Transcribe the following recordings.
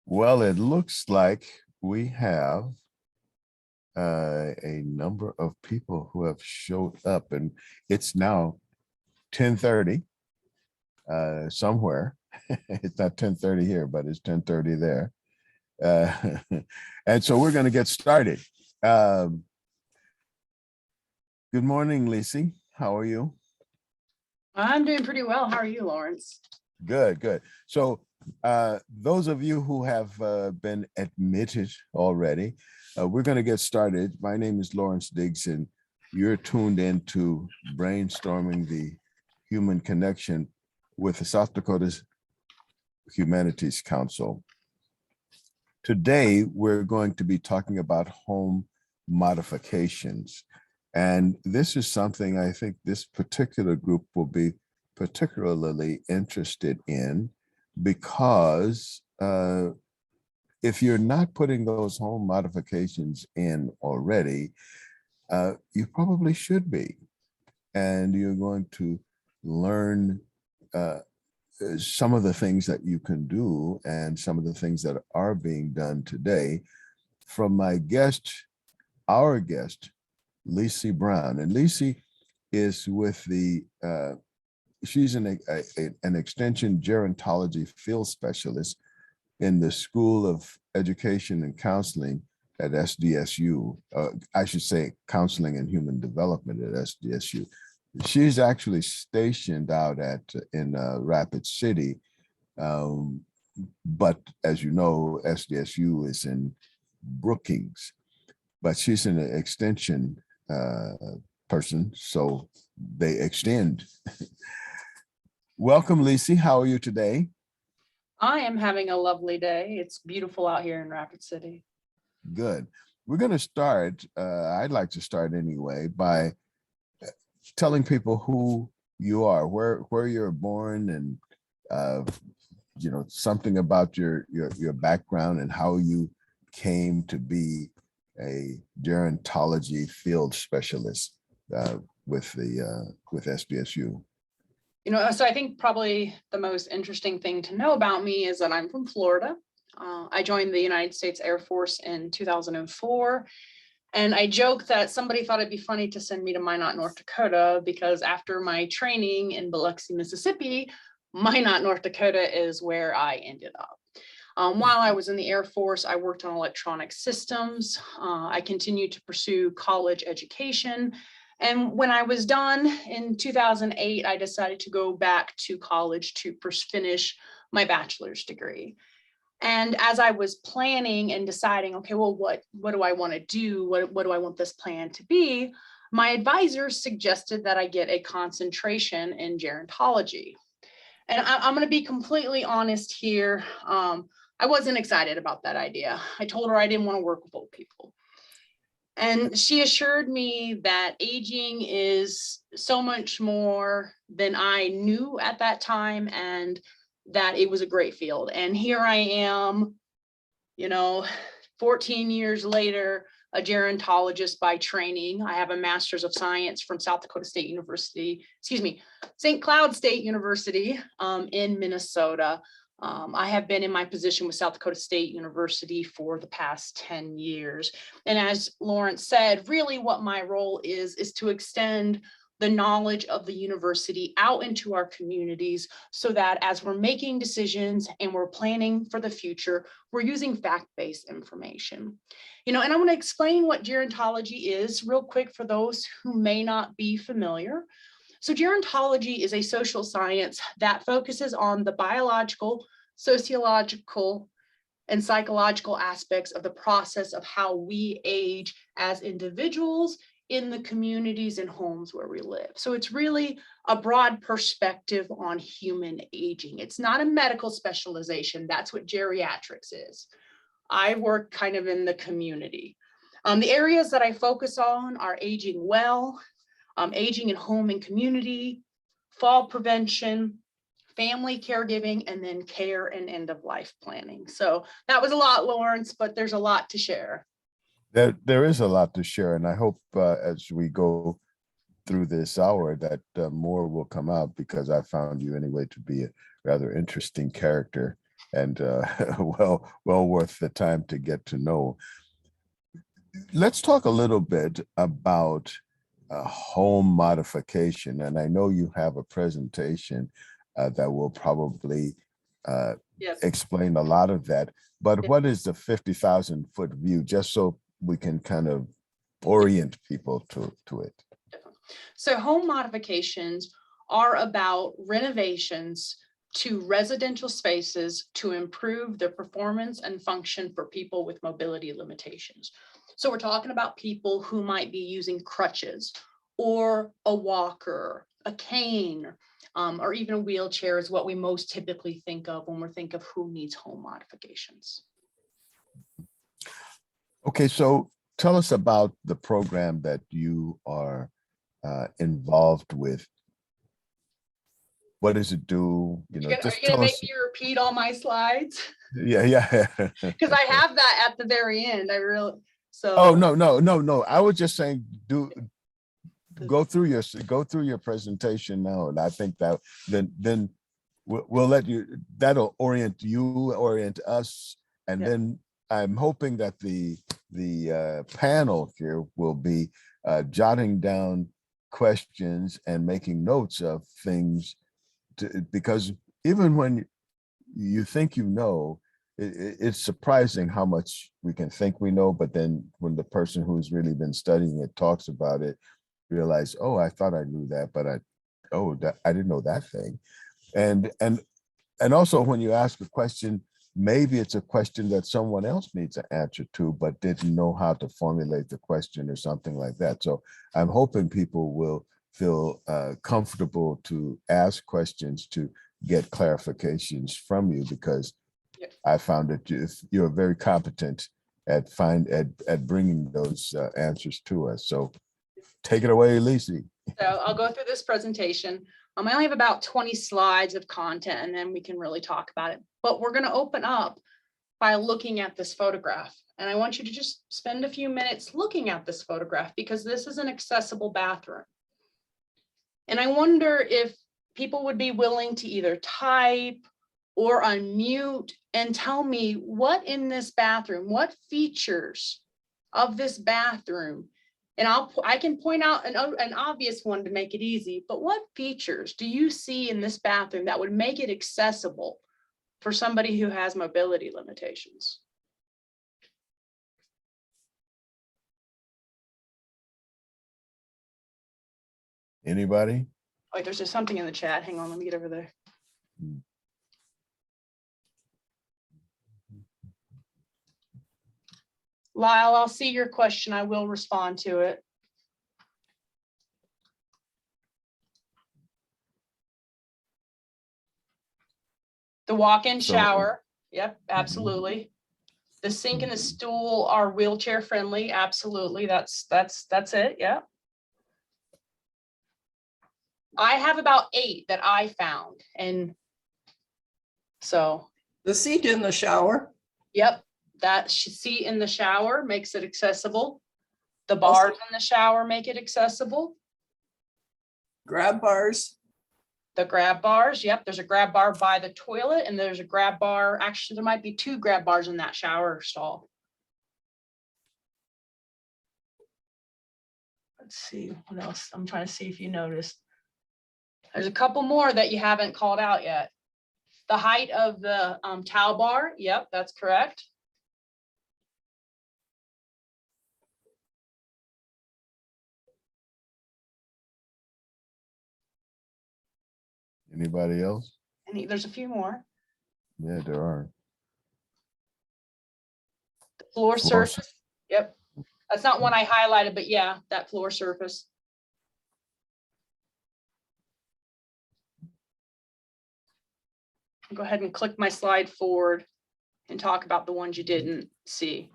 Well, it looks like we have a number of people who have showed up, and it's now 10:30 somewhere. It's not 10:30 here, but it's 10:30 there. And so we're going to get started. Good morning, Leacey. How are you? I'm doing pretty well. How are you, Lawrence? Good, good. So those of you who have been admitted already, we're going to get started. My name is Lawrence Diggs, and you're tuned into Brainstorming the Human Connection with the South Dakota's Humanities Council. Today, we're going to be talking about home modifications. And this is something I think this particular group will be particularly interested in, because if you're not putting those home modifications in already, you probably should be. And you're going to learn some of the things that you can do and some of the things that are being done today from my guest, our guest, Leacey Brown. And Leacey is with the, she's an extension gerontology field specialist in the School of Education and Counseling at SDSU. I should say Counseling and Human Development at SDSU. She's actually stationed out in Rapid City, but as you know, SDSU is in Brookings, but she's an extension person, so they extend. Welcome, Leacey. How are you today? I am having a lovely day. It's beautiful out here in Rapid City. Good. We're going to start, I'd like to start anyway, by telling people who you are, where you're born, and something about your background and how you came to be a gerontology field specialist with SDSU. So I think probably the most interesting thing to know about me is that I'm from Florida. I joined the United States Air Force in 2004. And I joke that somebody thought it'd be funny to send me to Minot, North Dakota, because after my training in Biloxi, Mississippi, Minot, North Dakota is where I ended up. While I was in the Air Force, I worked on electronic systems. I continued to pursue college education. And when I was done in 2008, I decided to go back to college to finish my bachelor's degree. And as I was planning and deciding, okay, well, what do I want to do? What do I want this plan to be? My advisor suggested that I get a concentration in gerontology. And I'm going to be completely honest here. I wasn't excited about that idea. I told her I didn't want to work with old people. And she assured me that aging is so much more than I knew at that time, and that it was a great field. And here I am, 14 years later, a gerontologist by training. I have a master's of science from St. Cloud State University in Minnesota. I have been in my position with South Dakota State University for the past 10 years. And as Lawrence said, really what my role is to extend the knowledge of the university out into our communities, so that as we're making decisions and we're planning for the future, we're using fact-based information. And I want to explain what gerontology is real quick for those who may not be familiar. So gerontology is a social science that focuses on the biological, sociological, and psychological aspects of the process of how we age as individuals in the communities and homes where we live. So it's really a broad perspective on human aging. It's not a medical specialization. That's what geriatrics is. I work kind of in the community. The areas that I focus on are aging well, aging in home and community, fall prevention, family caregiving, and then care and end of life planning. So that was a lot, Lawrence, but there's a lot to share. There is a lot to share, and I hope as we go through this hour that more will come out, because I found you anyway to be a rather interesting character, and well worth the time to get to know. Let's talk a little bit about home modification, and I know you have a presentation that will probably Yes. explain a lot of that. But Yeah. what is the 50,000-foot view, just so we can kind of orient people to it? So home modifications are about renovations to residential spaces to improve the performance and function for people with mobility limitations. So we're talking about people who might be using crutches or a walker, a cane, or even a wheelchair is what we most typically think of when we think of who needs home modifications. Okay, so tell us about the program that you are involved with. What does it do? You know, Are just you gonna tell make us. me repeat all my slides? Yeah. Because I have that at the very end. I really, so. Oh, no. I was just saying, go through your presentation now, and I think that then we'll let you, that'll orient us, and Yeah. then I'm hoping that the panel here will be jotting down questions and making notes of things, because even when you think you know, it's surprising how much we can think we know, but then when the person who's really been studying it talks about it, realize, oh, I thought I knew that, but I didn't know that thing. And also, when you ask a question, maybe it's a question that someone else needs an answer to, but didn't know how to formulate the question or something like that. So I'm hoping people will feel comfortable to ask questions to get clarifications from you, because I found that you're very competent at bringing those answers to us. So take it away, Leacey. So I'll go through this presentation. I only have about 20 slides of content, and then we can really talk about it. But we're going to open up by looking at this photograph. And I want you to just spend a few minutes looking at this photograph, because this is an accessible bathroom. And I wonder if people would be willing to either type or unmute and tell me what in this bathroom, what features of this bathroom, and I can point out an obvious one to make it easy, but what features do you see in this bathroom that would make it accessible for somebody who has mobility limitations? Anybody? Wait, there's just something in the chat. Hang on, let me get over there. Lyle, I'll see your question. I will respond to it. The walk-in shower. Yep, absolutely. The sink and the stool are wheelchair friendly. Absolutely. That's it. Yeah. I have about 8 that I found. And so. The seat in the shower. Yep. That seat in the shower makes it accessible. The bars in the shower make it accessible. Grab bars. The grab bars. Yep. There's a grab bar by the toilet, and there's a grab bar. Actually, there might be 2 grab bars in that shower stall. Let's see what else. I'm trying to see if you noticed. There's a couple more that you haven't called out yet. The height of the towel bar. Yep, that's correct. Anybody else? There's a few more. Yeah, there are. The floor surface. Yep. That's not one I highlighted, but yeah, that floor surface. Go ahead and click my slide forward and talk about the ones you didn't see.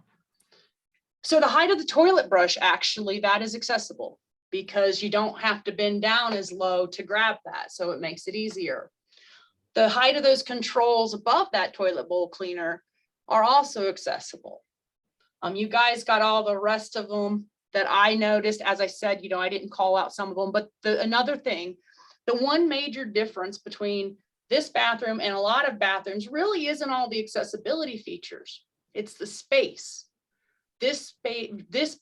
So the height of the toilet brush, actually, that is accessible because you don't have to bend down as low to grab that. So it makes it easier. The height of those controls above that toilet bowl cleaner are also accessible. You guys got all the rest of them that I noticed, as I said, I didn't call out some of them, but another thing, the one major difference between this bathroom and a lot of bathrooms really isn't all the accessibility features. It's the space. This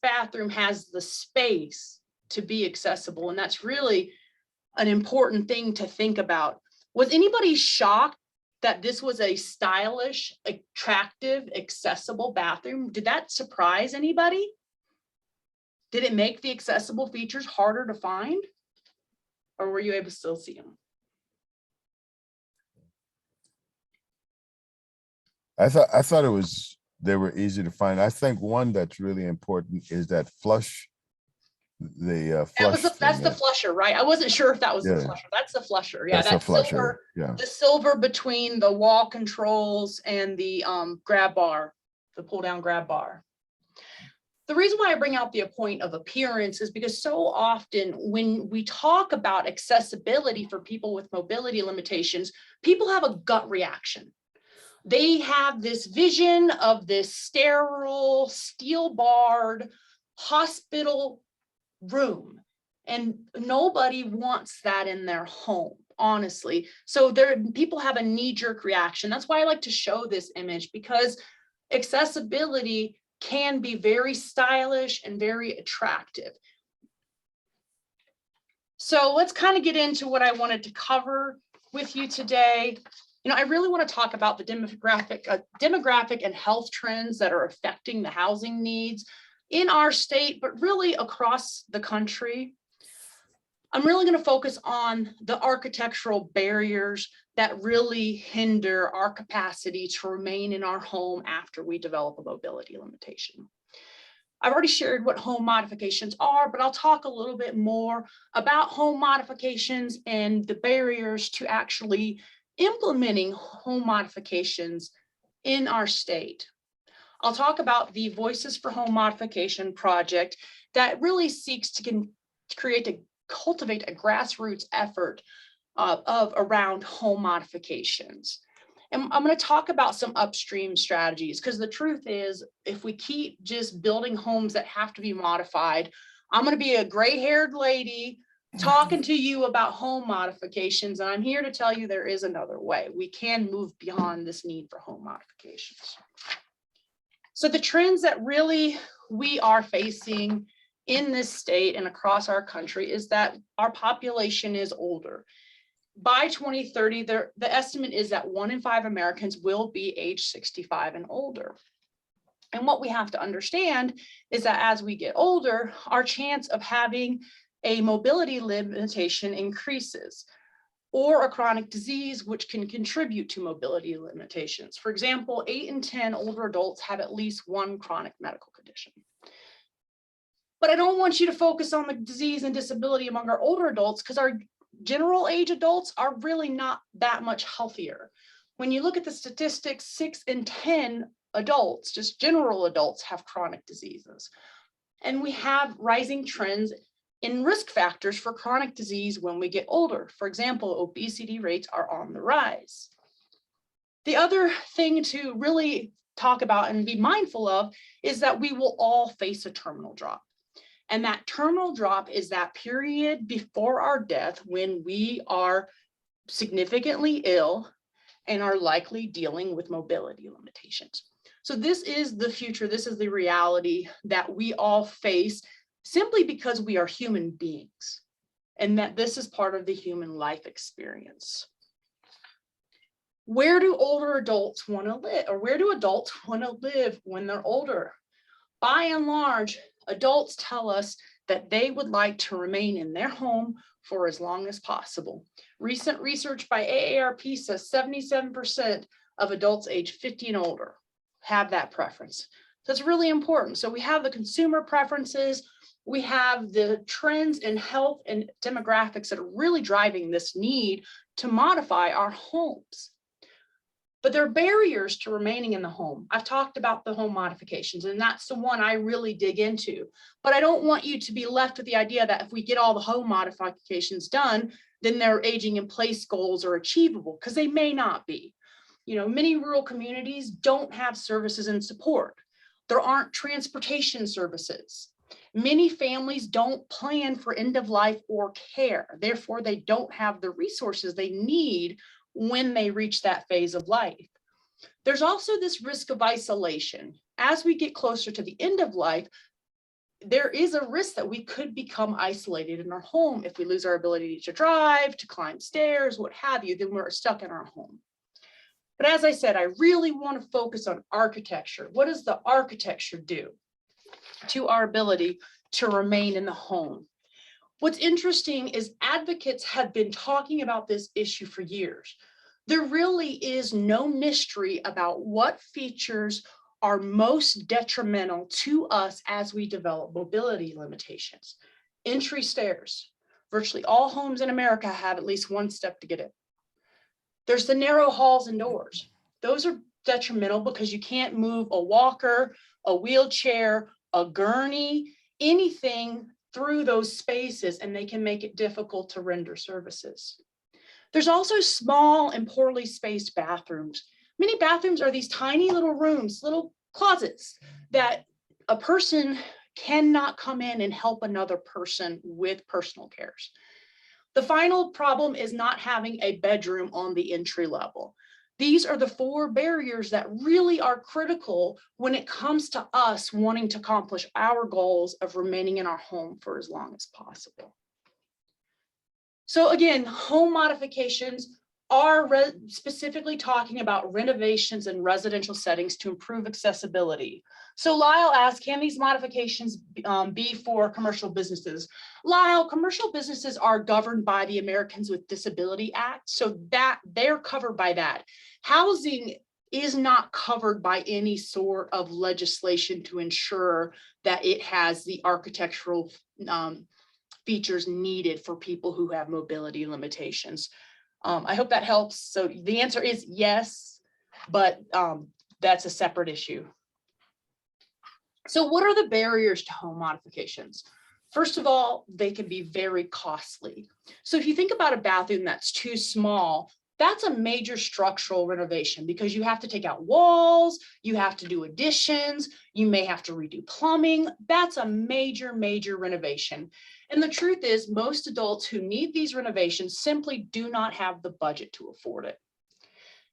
bathroom has the space to be accessible, and that's really an important thing to think about. Was anybody shocked that this was a stylish, attractive, accessible bathroom? Did that surprise anybody? Did it make the accessible features harder to find? Or were you able to still see them? I thought they were easy to find. I think one that's really important is that flush. That's the flusher, right? I wasn't sure if that was the Yeah. flusher. That's the flusher. Yeah, That's the flusher. Yeah. The silver between the wall controls and the grab bar, the pull down grab bar. The reason why I bring out the point of appearance is because so often when we talk about accessibility for people with mobility limitations, people have a gut reaction. They have this vision of this sterile, steel barred hospital room, and nobody wants that in their home, honestly. So people have a knee-jerk reaction. That's why I like to show this image, because accessibility can be very stylish and very attractive. So let's kind of get into what I wanted to cover with you today. I really want to talk about the demographic and health trends that are affecting the housing needs in our state, but really across the country. I'm really going to focus on the architectural barriers that really hinder our capacity to remain in our home after we develop a mobility limitation. I've already shared what home modifications are, but I'll talk a little bit more about home modifications and the barriers to actually implementing home modifications in our state. I'll talk about the Voices for Home Modification project that really seeks to cultivate a grassroots effort around home modifications. And I'm going to talk about some upstream strategies, because the truth is, if we keep just building homes that have to be modified, I'm going to be a gray-haired lady talking to you about home modifications, and I'm here to tell you there is another way. We can move beyond this need for home modifications. So the trends that really we are facing in this state and across our country is that our population is older. By 2030, the estimate is that 1 in 5 Americans will be age 65 and older. And what we have to understand is that as we get older, our chance of having a mobility limitation increases, or a chronic disease which can contribute to mobility limitations. For example, 8 in 10 older adults have at least one chronic medical condition. But I don't want you to focus on the disease and disability among our older adults, because our general age adults are really not that much healthier. When you look at the statistics, 6 in 10 adults, just general adults, have chronic diseases. And we have rising trends in risk factors for chronic disease when we get older. For example, obesity rates are on the rise. The other thing to really talk about and be mindful of is that we will all face a terminal drop. And that terminal drop is that period before our death when we are significantly ill and are likely dealing with mobility limitations. So this is the future. This is the reality that we all face, simply because we are human beings, and that this is part of the human life experience. Where do older adults want to live, or where do adults want to live when they're older? By and large, adults tell us that they would like to remain in their home for as long as possible. Recent research by AARP says 77% of adults age 50 and older have that preference. So it's really important. So we have the consumer preferences, we have the trends in health and demographics that are really driving this need to modify our homes. But there are barriers to remaining in the home. I've talked about the home modifications, and that's the one I really dig into. But I don't want you to be left with the idea that if we get all the home modifications done, then their aging in place goals are achievable, because they may not be. Many rural communities don't have services and support. There aren't transportation services. Many families don't plan for end of life or care. Therefore, they don't have the resources they need when they reach that phase of life. There's also this risk of isolation. As we get closer to the end of life, there is a risk that we could become isolated in our home. If we lose our ability to drive, to climb stairs, what have you, then we're stuck in our home. But as I said, I really want to focus on architecture. What does the architecture do to our ability to remain in the home? What's interesting is advocates have been talking about this issue for years. There really is no mystery about what features are most detrimental to us as we develop mobility limitations. Entry stairs. Virtually all homes in America have at least one step to get in. There's the narrow halls and doors. Those are detrimental because you can't move a walker, a wheelchair, a gurney, anything through those spaces, and they can make it difficult to render services. There's also small and poorly spaced bathrooms. Many bathrooms are these tiny little rooms, little closets that a person cannot come in and help another person with personal cares. The final problem is not having a bedroom on the entry level. These are the 4 barriers that really are critical when it comes to us wanting to accomplish our goals of remaining in our home for as long as possible. So again, home modifications are specifically talking about renovations in residential settings to improve accessibility. So Lyle asked, can these modifications be for commercial businesses? Lyle, commercial businesses are governed by the Americans with Disability Act, so that they're covered by that. Housing is not covered by any sort of legislation to ensure that it has the architectural features needed for people who have mobility limitations. I hope that helps. So the answer is yes, but that's a separate issue. So what are the barriers to home modifications? First of all, they can be very costly. So if you think about a bathroom that's too small, that's a major structural renovation because you have to take out walls, you have to do additions, you may have to redo plumbing. That's a major, major renovation. And the truth is, most adults who need these renovations simply do not have the budget to afford it.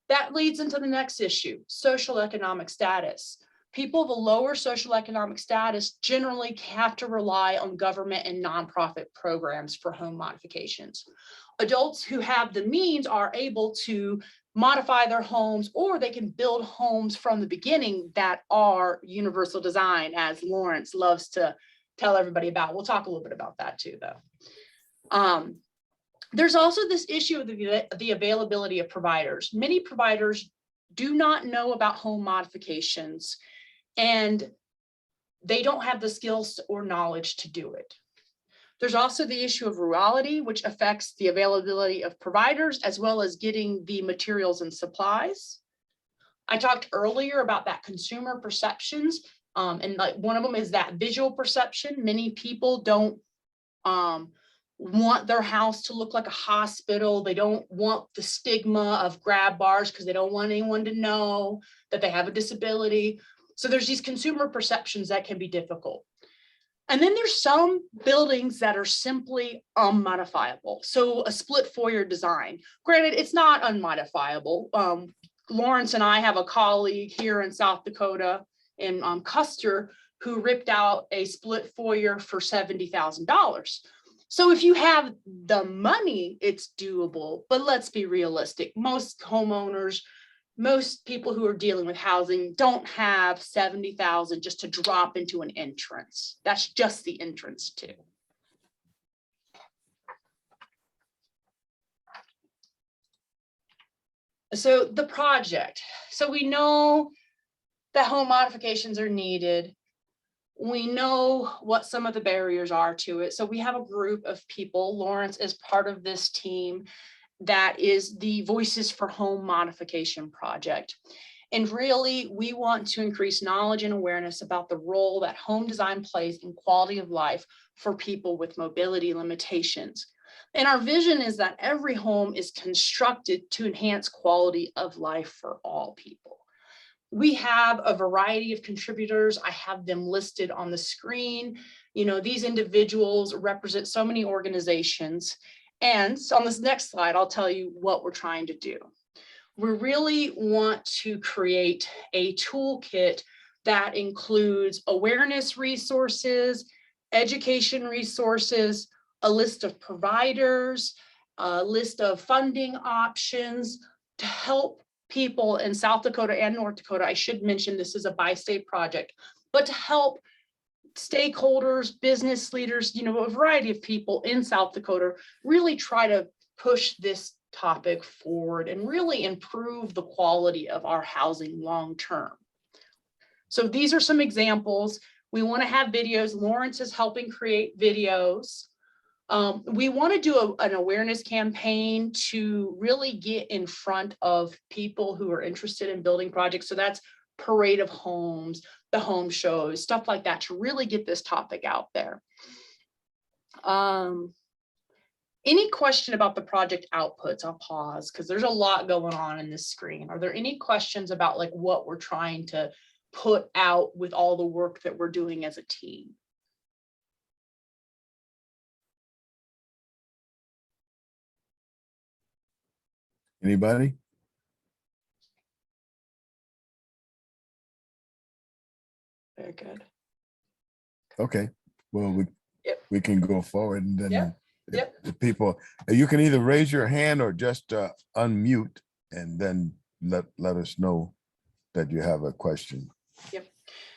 That leads into the next issue, social economic status. People of a lower social economic status generally have to rely on government and nonprofit programs for home modifications. Adults who have the means are able to modify their homes, or they can build homes from the beginning that are universal design, as Lawrence loves to tell everybody about. We'll talk a little bit about that too, though. There's also this issue of the availability of providers. Many providers do not know about home modifications, and they don't have the skills or knowledge to do it. There's also the issue of rurality, which affects the availability of providers as well as getting the materials and supplies. I talked earlier about that consumer perceptions, and like one of them is that visual perception. Many people don't want their house to look like a hospital. They don't want the stigma of grab bars because they don't want anyone to know that they have a disability. So there's these consumer perceptions that can be difficult. And then there's some buildings that are simply unmodifiable. So a split foyer design. Granted, it's not unmodifiable. Lawrence and I have a colleague here in South Dakota in Custer who ripped out a split foyer for $70,000. So if you have the money, it's doable, but let's be realistic. Most homeowners, most people who are dealing with housing don't have $70,000 just to drop into an entrance. That's just the entrance too. So the project. So we know that home modifications are needed. We know what some of the barriers are to it. So we have a group of people. Lawrence is part of this team that is the Voices for Home Modification Project. And really, we want to increase knowledge and awareness about the role that home design plays in quality of life for people with mobility limitations. And our vision is that every home is constructed to enhance quality of life for all people. We have a variety of contributors. I have them listed on the screen. You know, these individuals represent so many organizations. And so on this next slide, I'll tell you what we're trying to do. We really want to create a toolkit that includes awareness resources, education resources, a list of providers, a list of funding options to help people in South Dakota and North Dakota. I should mention this is a bi-state project, but to help stakeholders, business leaders, you know, a variety of people in South Dakota really try to push this topic forward and really improve the quality of our housing long term. So these are some examples. We want to have videos. Lawrence is helping create videos. We want to do an awareness campaign to really get in front of people who are interested in building projects. So that's parade of homes, the home shows, stuff like that, to really get this topic out there. Any question about the project outputs? I'll pause because there's a lot going on in this screen. Are there any questions about like what we're trying to put out with all the work that we're doing as a team? Anybody? Very good. Okay, well, Yep. we can go forward, and then Yep. if Yep. the people, you can either raise your hand or just unmute and then let us know that you have a question.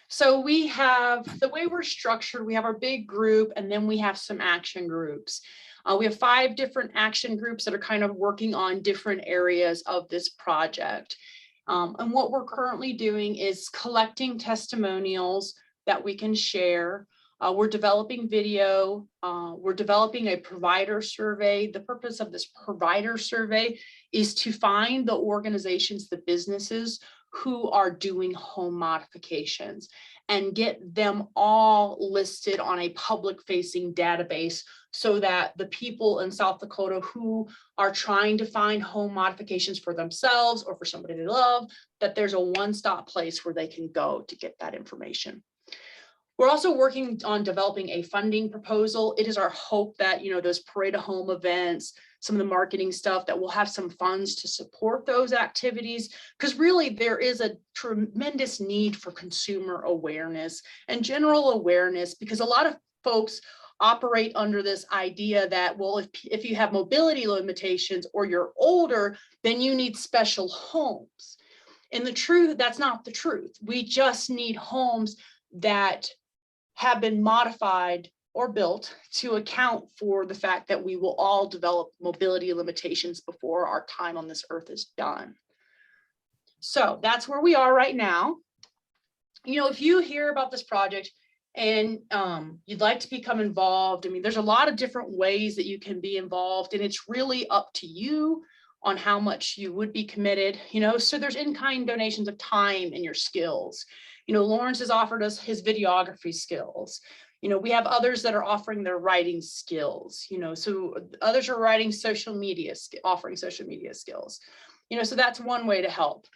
So we have, the way we're structured, we have our big group and then we have some action groups. We have 5 different action groups that are kind of working on different areas of this project. And what we're currently doing is collecting testimonials that we can share. We're developing video. We're developing a provider survey. The purpose of this provider survey is to find the organizations, the businesses who are doing home modifications and get them all listed on a public-facing database so that the people in South Dakota who are trying to find home modifications for themselves or for somebody they love, that there's a one-stop place where they can go to get that information. We're also working on developing a funding proposal. It is our hope that, you know, those parade of home events, some of the marketing stuff, that we'll have some funds to support those activities, because really there is a tremendous need for consumer awareness and general awareness, because a lot of folks operate under this idea that, well, if you have mobility limitations or you're older, then you need special homes. And the truth, that's not the truth. We just need homes that have been modified or built to account for the fact that we will all develop mobility limitations before our time on this earth is done. So that's where we are right now. You know, if you hear about this project and you'd like to become involved, I mean, there's a lot of different ways that you can be involved, and it's really up to you on how much you would be committed, you know. So there's in-kind donations of time and your skills. You know, Lawrence has offered us his videography skills. You know, we have others that are offering their writing skills, you know, so others are writing social media, offering social media skills. You know, so that's one way to help.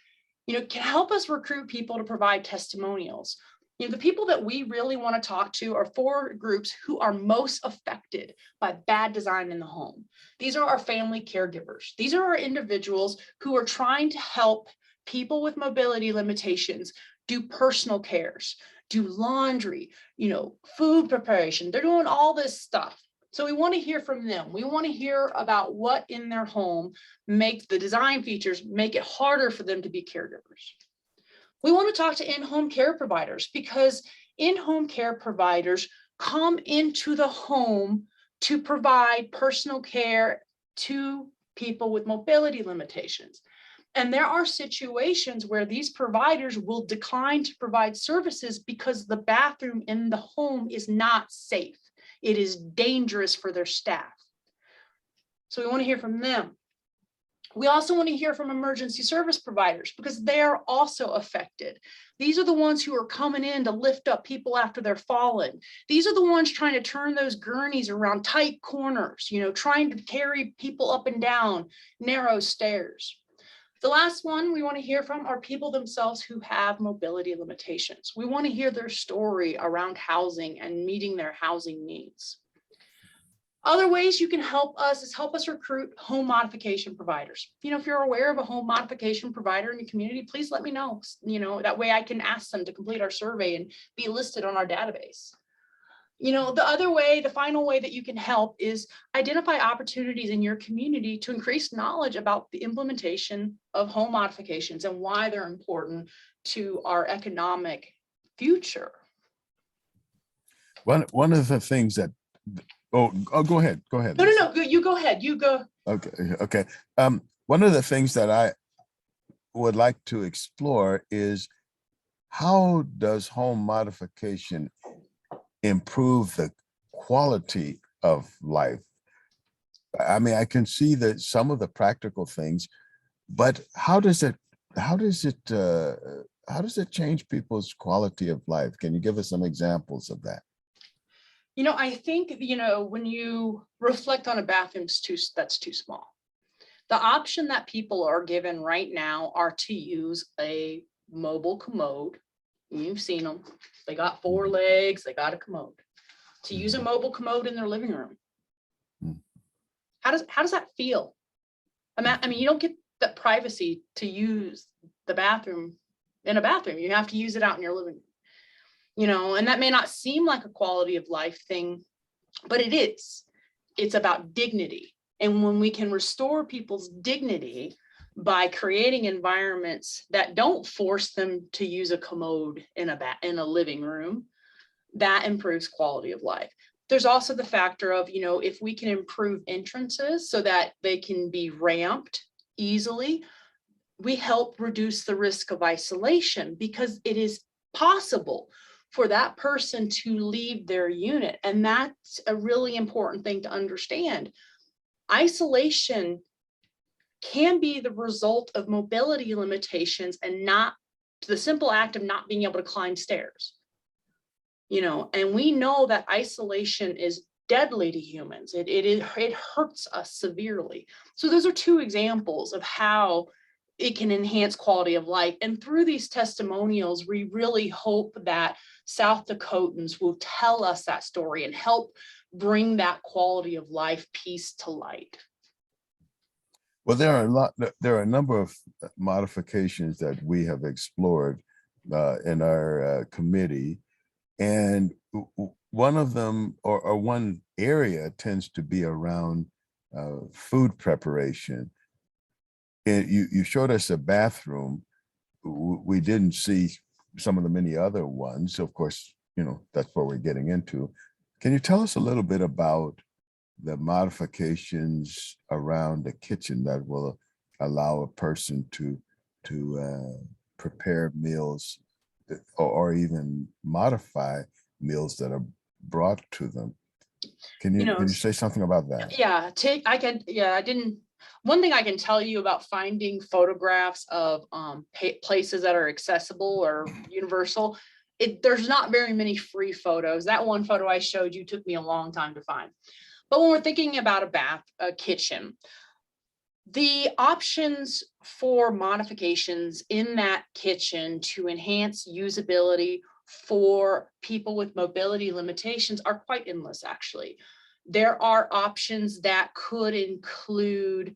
You know, can help us recruit people to provide testimonials. You know, the people that we really want to talk to are 4 groups who are most affected by bad design in the home. These are our family caregivers. These are our individuals who are trying to help people with mobility limitations do personal cares, do laundry, you know, food preparation. They're doing all this stuff. So we want to hear from them. We want to hear about what in their home makes the design features make it harder for them to be caregivers. We want to talk to in-home care providers, because in-home care providers come into the home to provide personal care to people with mobility limitations. And there are situations where these providers will decline to provide services because the bathroom in the home is not safe. It is dangerous for their staff. So we want to hear from them. We also want to hear from emergency service providers, because they are also affected. These are the ones who are coming in to lift up people after they're fallen. These are the ones trying to turn those gurneys around tight corners, you know, trying to carry people up and down narrow stairs. The last one we want to hear from are people themselves who have mobility limitations. We want to hear their story around housing and meeting their housing needs. Other ways you can help us is help us recruit home modification providers. If you're aware of a home modification provider in your community, please let me know. That way I can ask them to complete our survey and be listed on our database. The final way that you can help is identify opportunities in your community to increase knowledge about the implementation of home modifications and why they're important to our economic future. One of the things that, go ahead. No, you go ahead. You go. Okay. One of the things that I would like to explore is how does home modification improve the quality of life? I mean, I can see that some of the practical things, but how does it change people's quality of life? Can you give us some examples of that? I think, when you reflect on a bathroom, that's too small. The option that people are given right now are to use a mobile commode. You've seen them. They got 4 legs, they got a commode. To use a mobile commode in their living room. How does that feel? I mean, you don't get the privacy to use the bathroom in a bathroom. You have to use it out in your living room. And that may not seem like a quality of life thing, but it is. It's about dignity. And when we can restore people's dignity by creating environments that don't force them to use a commode in a living room, that improves quality of life. There's also the factor of, if we can improve entrances so that they can be ramped easily, we help reduce the risk of isolation, because it is possible for that person to leave their unit. And that's a really important thing to understand. Isolation can be the result of mobility limitations and not the simple act of not being able to climb stairs. And we know that isolation is deadly to humans. It hurts us severely. So those are 2 examples of how it can enhance quality of life. And through these testimonials, we really hope that South Dakotans will tell us that story and help bring that quality of life piece to light. Well, there are a number of modifications that we have explored in our committee, and one of them, or one area, tends to be around food preparation. And you showed us a bathroom. We didn't see some of the many other ones. Of course, that's what we're getting into. Can you tell us a little bit about the modifications around the kitchen that will allow a person to prepare meals or even modify meals that are brought to them? Can you say something about that? Yeah, one thing I can tell you about finding photographs of places that are accessible or universal, there's not very many free photos. That one photo I showed you took me a long time to find. But when we're thinking about a kitchen, the options for modifications in that kitchen to enhance usability for people with mobility limitations are quite endless, actually. There are options that could include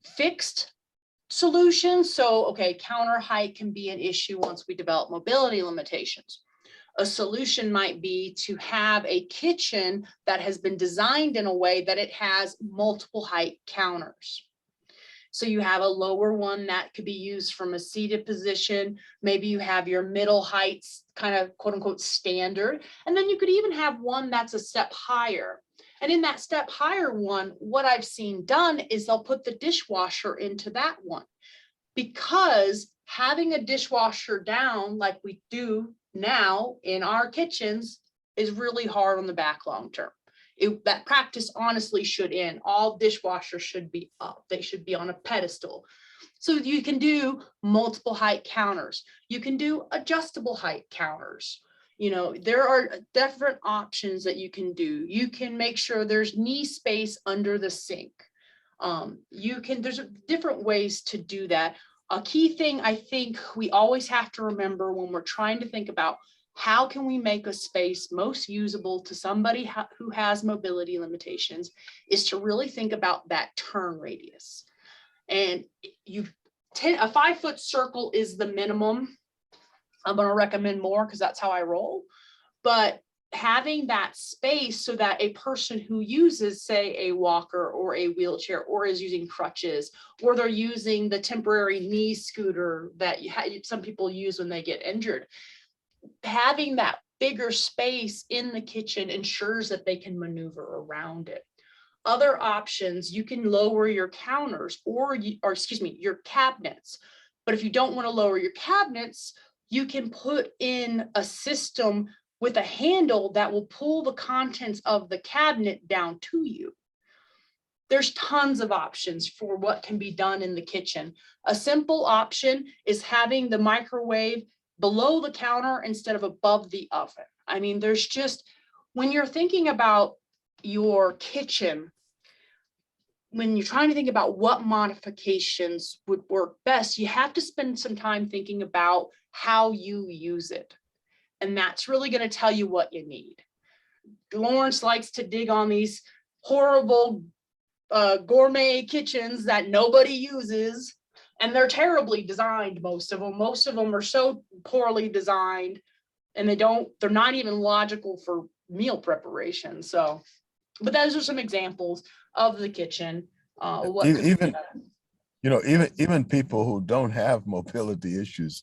fixed solutions. So, counter height can be an issue once we develop mobility limitations. A solution might be to have a kitchen that has been designed in a way that it has multiple height counters. So you have a lower one that could be used from a seated position. Maybe you have your middle heights kind of quote unquote standard. And then you could even have one that's a step higher. And in that step higher one, what I've seen done is they'll put the dishwasher into that one, because having a dishwasher down like we do now in our kitchens is really hard on the back long term. That practice honestly should end. All dishwashers should be up. They should be on a pedestal. So you can do multiple height counters. You can do adjustable height counters. There are different options that you can do. You can make sure there's knee space under the sink. There's different ways to do that. A key thing I think we always have to remember when we're trying to think about how can we make a space most usable to somebody who has mobility limitations is to really think about that turn radius. And a 5-foot circle is the minimum. I'm going to recommend more because that's how I roll. But having that space so that a person who uses, say, a walker or a wheelchair, or is using crutches, or they're using the temporary knee scooter that some people use when they get injured, having that bigger space in the kitchen ensures that they can maneuver around it. Other options, you can lower your counters or your cabinets. But if you don't want to lower your cabinets, you can put in a system with a handle that will pull the contents of the cabinet down to you. There's tons of options for what can be done in the kitchen. A simple option is having the microwave below the counter instead of above the oven. I mean, there's just, when you're thinking about your kitchen, when you're trying to think about what modifications would work best, you have to spend some time thinking about how you use it. And that's really going to tell you what you need. Lawrence likes to dig on these horrible gourmet kitchens that nobody uses, and they're terribly designed. Most of them are so poorly designed, and they're not even logical for meal preparation. So, but those are some examples of the kitchen. Even people who don't have mobility issues,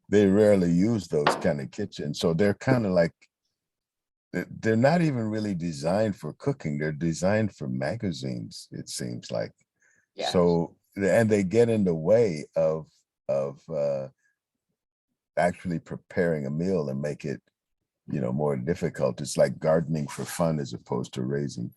they rarely use those kind of kitchens. So they're kind of like, they're not even really designed for cooking. They're designed for magazines, it seems like. Yeah. So, and they get in the way of actually preparing a meal and make it, more difficult. It's like gardening for fun as opposed to raising,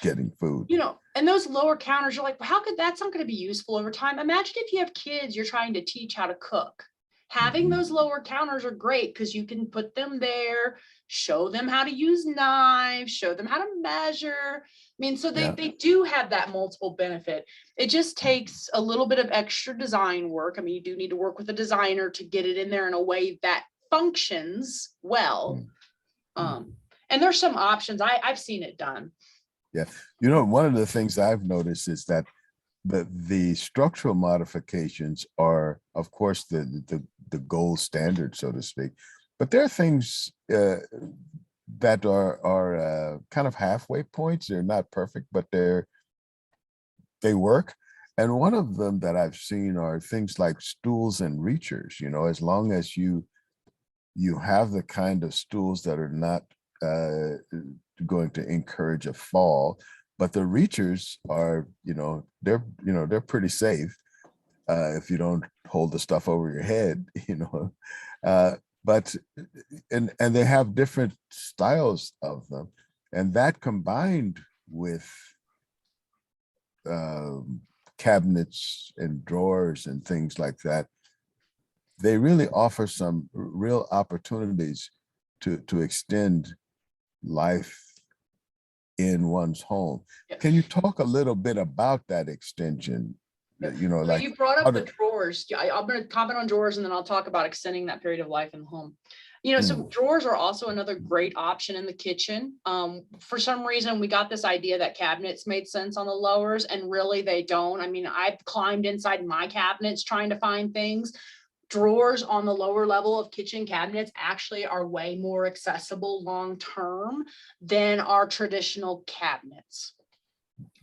getting food. And those lower counters, you're like, well, that's not going to be useful over time. Imagine if you have kids you're trying to teach how to cook. Having those lower counters are great because you can put them there, show them how to use knives, show them how to measure. I mean, so they do have that multiple benefit. It just takes a little bit of extra design work. I mean, you do need to work with a designer to get it in there in a way that functions well. And there's some options. I've seen it done. Yeah. One of the things I've noticed is that the structural modifications are, of course, the gold standard, so to speak. But there are things that are kind of halfway points. They're not perfect, but they work. And one of them that I've seen are things like stools and reachers. As long as you have the kind of stools that are not going to encourage a fall, but the reachers are, they're pretty safe if you don't hold the stuff over your head, but they have different styles of them, and that combined with cabinets and drawers and things like that, they really offer some real opportunities to extend life in one's home. Yep. Can you talk a little bit about that extension? Well, you brought up the drawers. I'm going to comment on drawers, and then I'll talk about extending that period of life in the home. So drawers are also another great option in the kitchen. For some reason, we got this idea that cabinets made sense on the lowers, and really they don't. I mean, I've climbed inside my cabinets trying to find things. Drawers on the lower level of kitchen cabinets actually are way more accessible long-term than our traditional cabinets.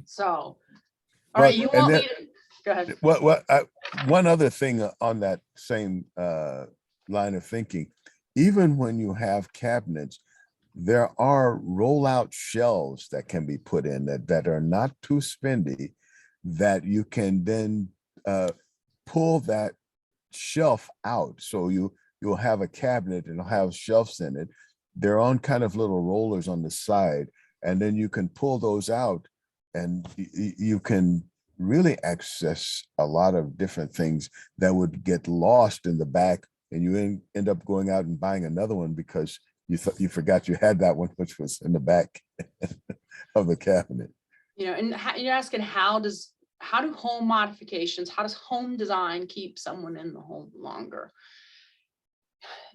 So, all right, you want me to go ahead. One other thing on that same line of thinking, even when you have cabinets, there are rollout shelves that can be put in that are not too spendy, that you can then pull that shelf out. So you'll have a cabinet and it'll have shelves in it. They're on kind of little rollers on the side, and then you can pull those out, and you can really access a lot of different things that would get lost in the back, and you end up going out and buying another one because you forgot you had that one, which was in the back of the cabinet. And you're asking, how does how do home modifications, how does home design keep someone in the home longer?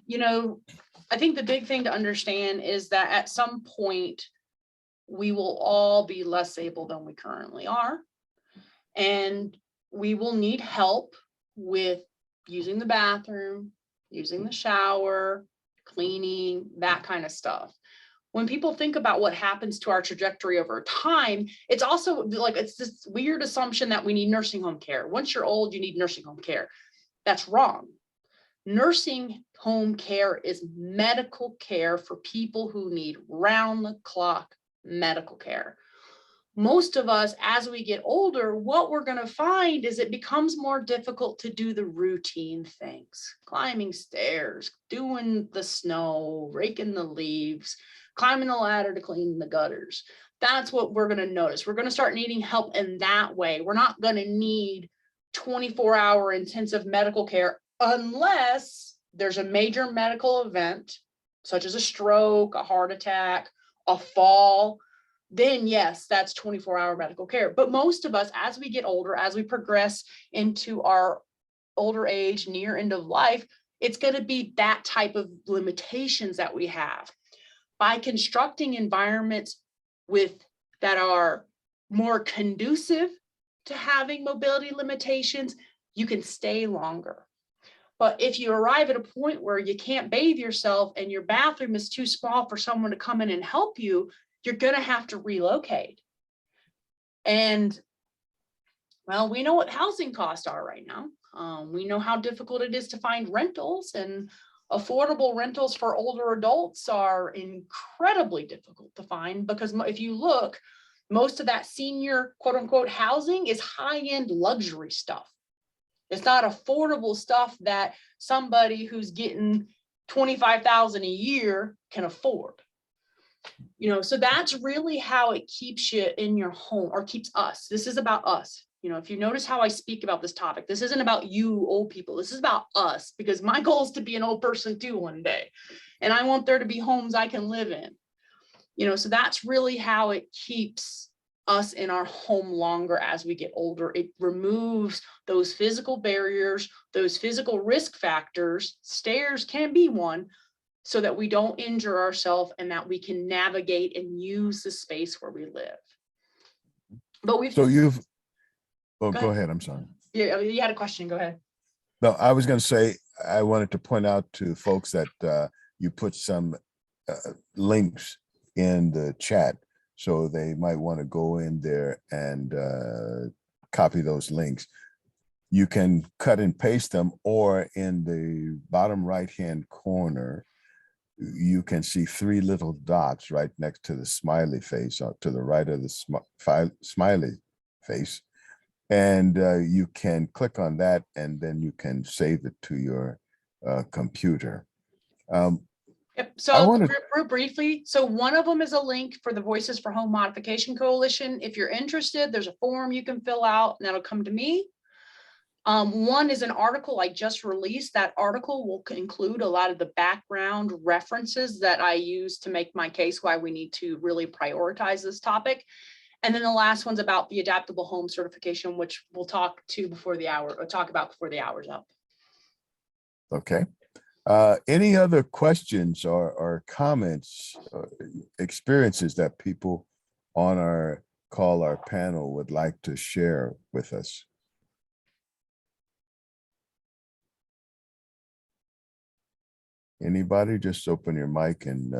You know, I think the big thing to understand is that at some point, we will all be less able than we currently are. And we will need help with using the bathroom, using the shower, cleaning, that kind of stuff. When people think about what happens to our trajectory over time, it's also like, it's this weird assumption that we need nursing home care. Once you're old, you need nursing home care. That's wrong. Nursing home care is medical care for people who need round-the-clock medical care. Most of us, as we get older, what we're going to find is it becomes more difficult to do the routine things, climbing stairs, doing the snow, raking the leaves, climbing the ladder to clean the gutters. That's what we're going to notice. We're going to start needing help in that way. We're not going to need 24-hour intensive medical care unless there's a major medical event, such as a stroke, a heart attack, a fall. Then yes, that's 24-hour medical care. But most of us, as we get older, as we progress into our older age, near end of life, it's going to be that type of limitations that we have. By constructing environments that are more conducive to having mobility limitations, you can stay longer. But if you arrive at a point where you can't bathe yourself and your bathroom is too small for someone to come in and help you, you're going to have to relocate. And well, we know what housing costs are right now. We know how difficult it is to find rentals, and affordable rentals for older adults are incredibly difficult to find, because if you look, most of that senior quote unquote housing is high-end luxury stuff. It's not affordable stuff that somebody who's getting $25,000 a year can afford. You know, so that's really how it keeps you in your home, or keeps us. This is about us. You know, if you notice how I speak about this topic, this isn't about you old people. This is about us, because my goal is to be an old person too one day. And I want there to be homes I can live in. You know, so that's really how it keeps us in our home longer as we get older. It removes those physical barriers, those physical risk factors. Stairs can be one, so that we don't injure ourselves and that we can navigate and use the space where we live. But we've— So you've, oh, Go go ahead. ahead. I'm sorry. Yeah, you had a question. Go ahead. No, I was going to say, I wanted to point out to folks that you put some links in the chat, so they might want to go in there and copy those links. You can cut and paste them, or in the bottom right-hand corner, you can see 3 little dots right next to the smiley face, to the right of the smiley face. And you can click on that, and then you can save it to your computer. Yep. So real briefly, so one of them is a link for the Voices for Home Modification Coalition. If you're interested, there's a form you can fill out, and that'll come to me. One is an article I just released. That article will include a lot of the background references that I use to make my case why we need to really prioritize this topic. And then the last one's about the adaptable home certification, which we'll talk about before the hour's up. Okay. Any other questions or comments, experiences that people on our call, our panel, would like to share with us? Anybody? Just open your mic and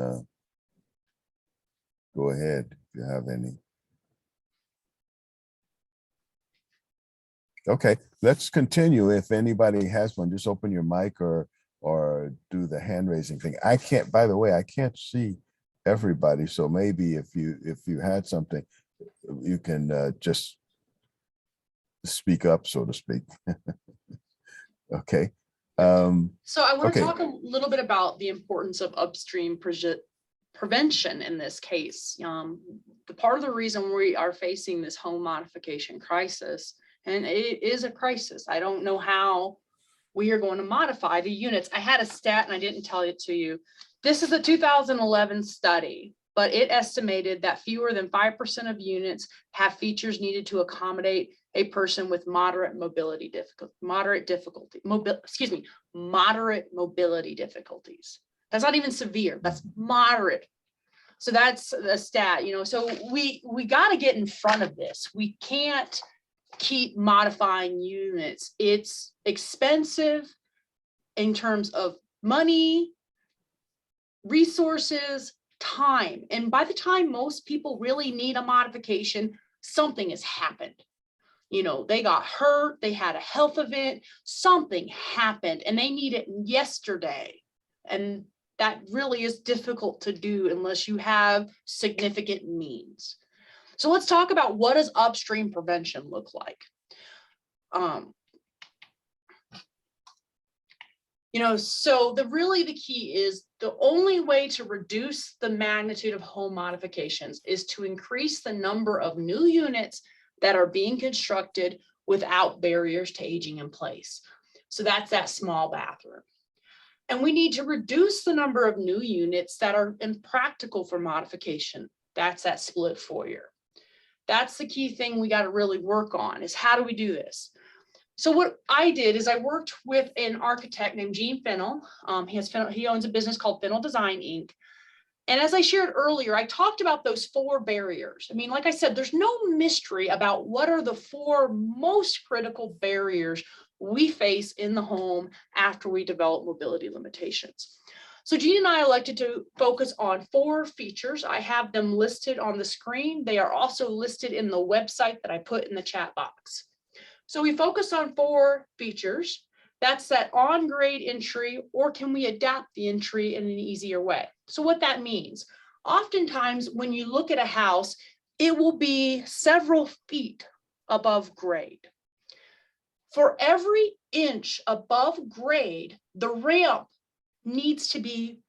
go ahead if you have any. Okay, let's continue. If anybody has one, just open your mic or do the hand raising thing. I can't, by the way, I can't see everybody. So maybe if you had something, you can just speak up, so to speak. Okay. So I want to okay. talk a little bit about the importance of upstream prevention in this case. The part of the reason we are facing this home modification crisis, and it is a crisis. I don't know how we are going to modify the units. I had a stat and I didn't tell it to you. This is a 2011 study but it estimated that fewer than 5% of units have features needed to accommodate a person with moderate mobility difficulties. That's not even severe, that's moderate. So that's the stat, so we got to get in front of this. We can't keep modifying units. It's expensive in terms of money, resources, time. And by the time most people really need a modification, something has happened. They got hurt, they had a health event, something happened, and they need it yesterday. And that really is difficult to do unless you have significant means. So let's talk about, what does upstream prevention look like? So the key is, the only way to reduce the magnitude of home modifications is to increase the number of new units that are being constructed without barriers to aging in place. So that's that small bathroom. And we need to reduce the number of new units that are impractical for modification. That's that split foyer. That's the key thing we got to really work on, is how do we do this? So what I did is I worked with an architect named Gene Fennell. He owns a business called Fennell Design, Inc. And as I shared earlier, I talked about those 4 barriers. I mean, like I said, there's no mystery about what are the 4 most critical barriers we face in the home after we develop mobility limitations. So Gene and I elected to focus on 4 features. I have them listed on the screen. They are also listed in the website that I put in the chat box. So we focus on 4 features. That's that on-grade entry, or can we adapt the entry in an easier way? So what that means, oftentimes when you look at a house, it will be several feet above grade. For every inch above grade, the ramp needs to be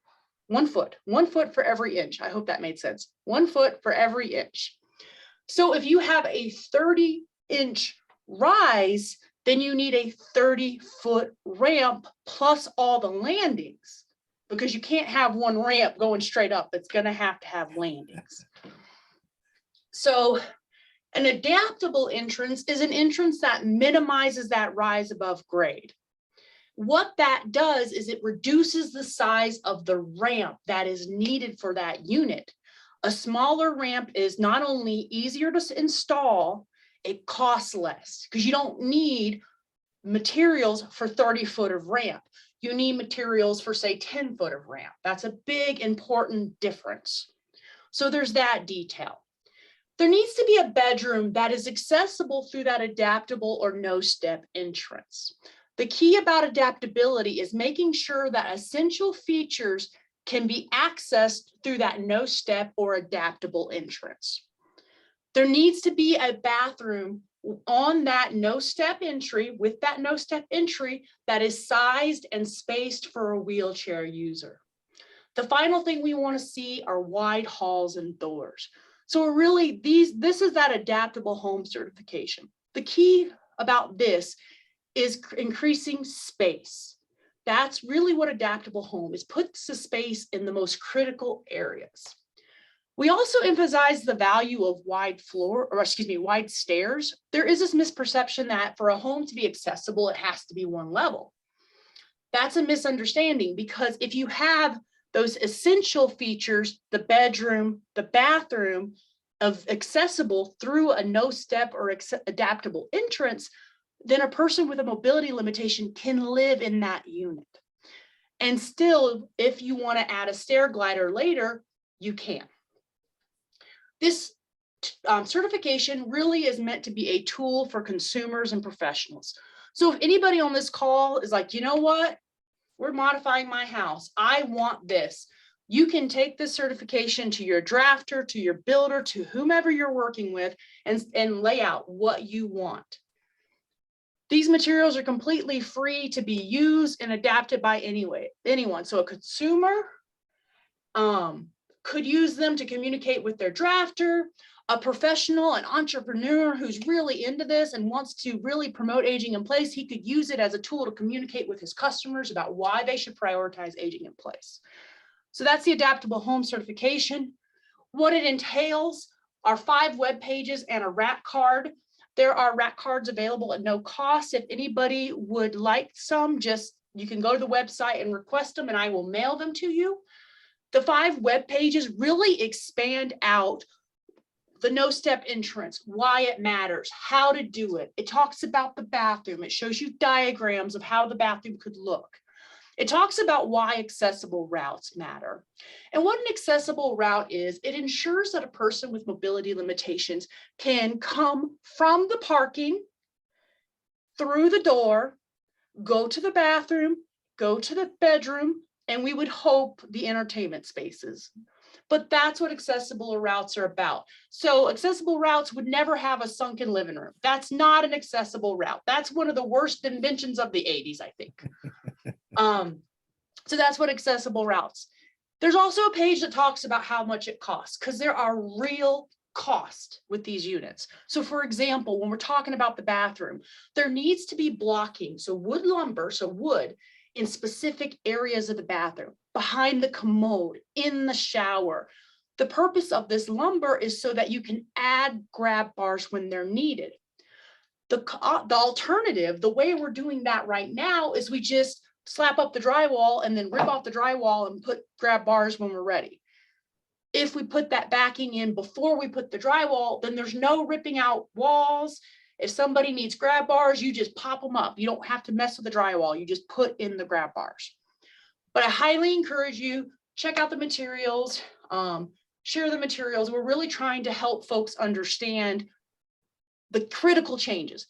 1 foot, 1 foot for every inch. I hope that made sense. 1 foot for every inch. So if you have a 30-inch rise, then you need a 30-foot ramp plus all the landings, because you can't have one ramp going straight up. It's going to have landings. So an adaptable entrance is an entrance that minimizes that rise above grade. What that does is it reduces the size of the ramp that is needed for that unit. A smaller ramp is not only easier to install, it costs less, because you don't need materials for 30 foot of ramp. You need materials for, say, 10 foot of ramp. That's a big, important difference. So there's that detail. There needs to be a bedroom that is accessible through that adaptable or no-step entrance. The key about adaptability is making sure that essential features can be accessed through that no-step or adaptable entrance. There needs to be a bathroom on that no-step entry, with that no-step entry, that is sized and spaced for a wheelchair user. The final thing we want to see are wide halls and doors. So really, this is that adaptable home certification. The key about this is increasing space. That's really what adaptable home is, puts the space in the most critical areas. We also emphasize the value of wide stairs. There is this misperception that for a home to be accessible, it has to be one level. That's a misunderstanding, because if you have those essential features, the bedroom, the bathroom, of accessible through a no-step or adaptable entrance, then a person with a mobility limitation can live in that unit. And still, if you want to add a stair glider later, you can. This certification really is meant to be a tool for consumers and professionals. So if anybody on this call is like, you know what, we're modifying my house, I want this, you can take this certification to your drafter, to your builder, to whomever you're working with, and lay out what you want. These materials are completely free to be used and adapted by anyone. So a consumer could use them to communicate with their drafter. A professional, an entrepreneur who's really into this and wants to really promote aging in place, he could use it as a tool to communicate with his customers about why they should prioritize aging in place. So that's the adaptable home certification. What it entails are 5 web pages and a rack card. There are rack cards available at no cost. If anybody would like some, you can go to the website and request them and I will mail them to you. The 5 web pages really expand out the no-step entrance, why it matters, how to do it. It talks about the bathroom. It shows you diagrams of how the bathroom could look. It talks about why accessible routes matter. And what an accessible route is, it ensures that a person with mobility limitations can come from the parking, through the door, go to the bathroom, go to the bedroom, and we would hope the entertainment spaces. But that's what accessible routes are about. So accessible routes would never have a sunken living room. That's not an accessible route. That's one of the worst inventions of the 80s, I think. So that's what accessible routes. There's also a page that talks about how much it costs, because there are real costs with these units. So for example, when we're talking about the bathroom, there needs to be blocking. So wood lumber, so wood in specific areas of the bathroom, behind the commode, in the shower. The purpose of this lumber is so that you can add grab bars when they're needed. The alternative, the way we're doing that right now, is we just slap up the drywall and then rip off the drywall and put grab bars when we're ready. If we put that backing in before we put the drywall, then there's no ripping out walls. If somebody needs grab bars, you just pop them up. You don't have to mess with the drywall. You just put in the grab bars. But I highly encourage you, check out the materials, share the materials. We're really trying to help folks understand the critical changes.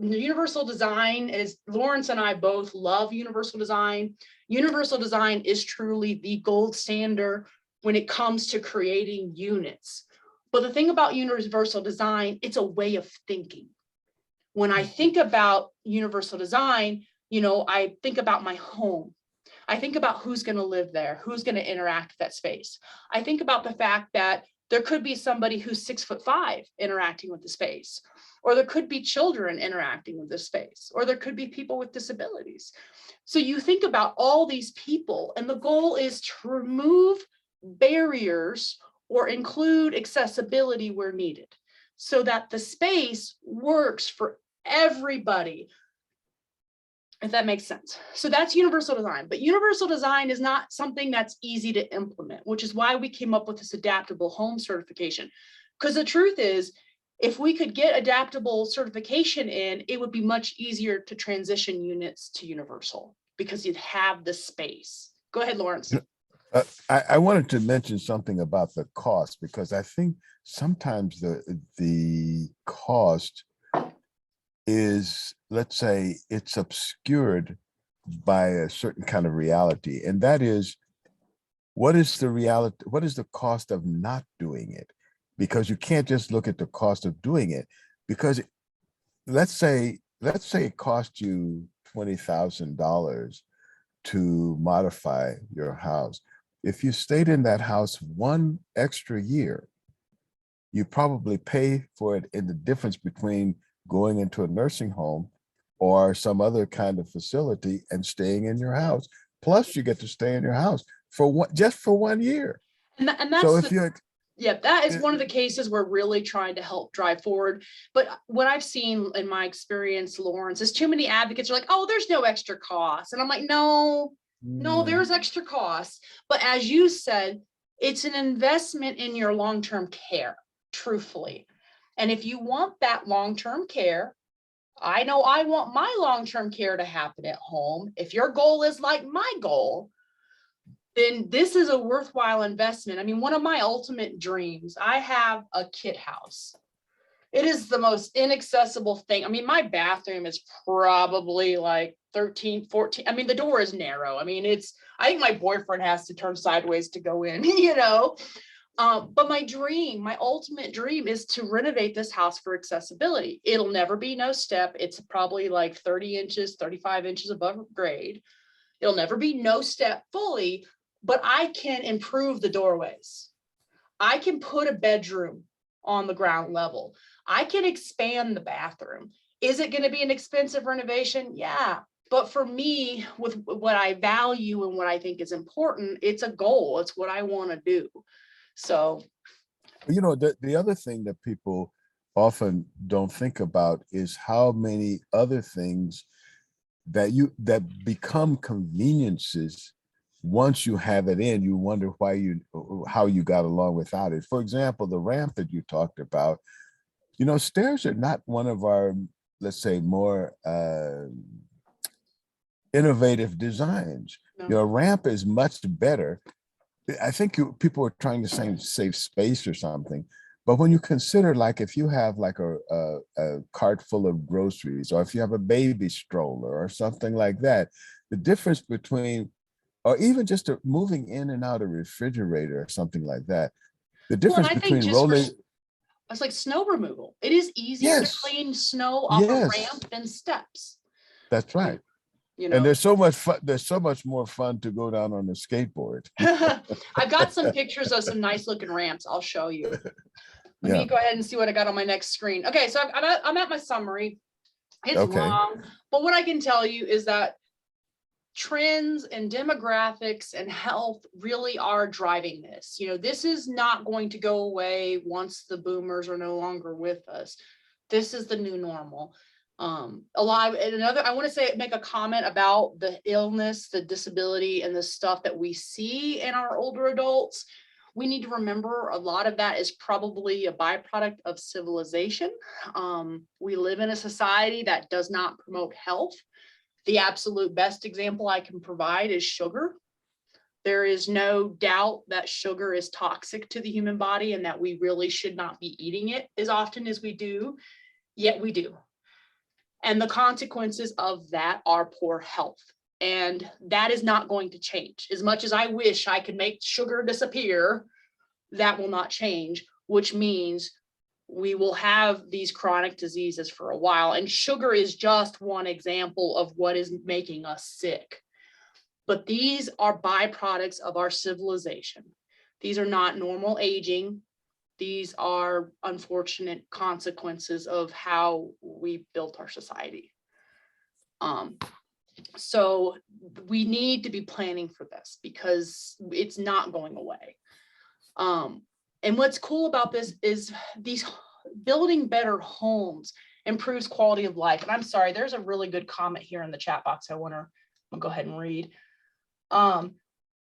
Universal design is, Lawrence and I both love universal design. Universal design is truly the gold standard when it comes to creating units. But the thing about universal design, it's a way of thinking. When I think about universal design, I think about my home. I think about who's going to live there, who's going to interact with that space. I think about the fact that there could be somebody who's 6'5" interacting with the space, or there could be children interacting with the space, or there could be people with disabilities. So you think about all these people, and the goal is to remove barriers or include accessibility where needed, so that the space works for everybody, if that makes sense. So that's universal design. But universal design is not something that's easy to implement, which is why we came up with this adaptable home certification. Because the truth is, if we could get adaptable certification in, it would be much easier to transition units to universal, because you'd have the space. Go ahead, Lawrence. I wanted to mention something about the cost, because I think sometimes the cost is, let's say, it's obscured by a certain kind of reality. And that is, what is the reality? What is the cost of not doing it? Because you can't just look at the cost of doing it, because let's say it cost you $20,000 to modify your house. If you stayed in that house one extra year, you probably pay for it in the difference between going into a nursing home or some other kind of facility and staying in your house. Plus, you get to stay in your house for just for 1 year. And that's so if you're that is one of the cases we're really trying to help drive forward. But what I've seen in my experience, Lawrence, is too many advocates are like, oh, there's no extra cost. And I'm like, no, there's extra costs. But as you said, it's an investment in your long-term care, truthfully. And if you want that long-term care, I know I want my long-term care to happen at home. If your goal is like my goal, then this is a worthwhile investment. I mean, one of my ultimate dreams, I have a kit house. It is the most inaccessible thing. I mean, my bathroom is probably like 13, 14. I mean, the door is narrow. I mean, I think my boyfriend has to turn sideways to go in, But my ultimate dream is to renovate this house for accessibility. It'll never be no step. It's probably like 30 inches, 35 inches above grade. It'll never be no step fully, but I can improve the doorways. I can put a bedroom on the ground level. I can expand the bathroom. Is it going to be an expensive renovation? Yeah. But for me, with what I value and what I think is important, it's a goal. It's what I want to do. So, You know, the other thing that people often don't think about is how many other things that become conveniences. Once you have it in, you wonder how you got along without it. For example, the ramp that you talked about, you know, stairs are not one of our, let's say, more innovative designs. no. You know, ramp is much better. I think people are trying to save space or something. But when you consider, like, if you have like a cart full of groceries, or if you have a baby stroller or something like that, the difference between, or even just moving in and out a refrigerator or something like that, the Well, and difference I think between just rolling, it's like snow removal. It is easier to yes, clean snow off a yes, ramp than steps. that's right. You And know, there's so much fun. There's so much more fun to go down on a skateboard. I've got some pictures of some nice looking ramps. I'll show you. Let Yeah. me go ahead and see what I got on my next screen. Okay, so I'm at my summary. It's Okay. long, but what I can tell you is that trends and demographics and health really are driving this. You know, this is not going to go away once the boomers are no longer with us. This is the new normal. A lot, and another, I want to say, make a comment about the illness, the disability, and the stuff that we see in our older adults. We need to remember a lot of that is probably a byproduct of civilization. We live in a society that does not promote health. The absolute best example I can provide is sugar. There is no doubt that sugar is toxic to the human body and that we really should not be eating it as often as we do, yet we do. And the consequences of that are poor health. And that is not going to change. As much as I wish I could make sugar disappear, that will not change, which means we will have these chronic diseases for a while. And sugar is just one example of what is making us sick. But these are byproducts of our civilization. These are not normal aging. These are unfortunate consequences of how we built our society. So we need to be planning for this because it's not going away. And what's cool about this is these building better homes improves quality of life. And I'm sorry, there's a really good comment here in the chat box. I'll go ahead and read.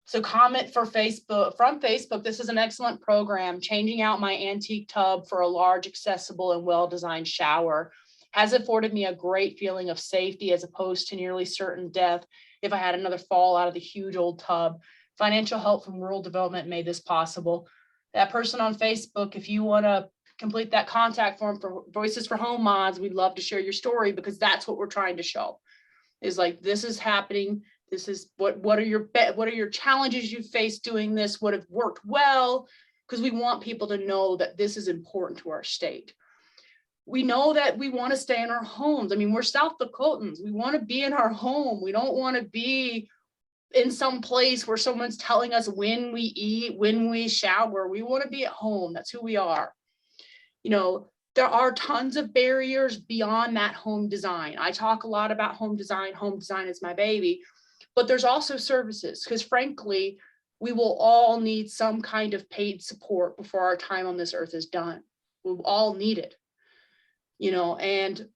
So comment for Facebook, from Facebook, this is an excellent program. Changing out my antique tub for a large, accessible, and well-designed shower has afforded me a great feeling of safety as opposed to nearly certain death if I had another fall out of the huge old tub. Financial help from rural development made this possible. That person on Facebook, if you want to complete that contact form for Voices for Home Mods, we'd love to share your story because that's what we're trying to show. Is like, this is happening. This is what are your challenges you face doing this? What have worked well? Because we want people to know that this is important to our state. We know that we want to stay in our homes. I mean, we're South Dakotans. We want to be in our home. We don't want to be in some place where someone's telling us when we eat, when we shower. We want to be at home. That's who we are. You know, there are tons of barriers beyond that home design. I talk a lot about home design. Home design is my baby. But there's also services, because frankly, we will all need some kind of paid support before our time on this earth is done. We'll all need it, you know, and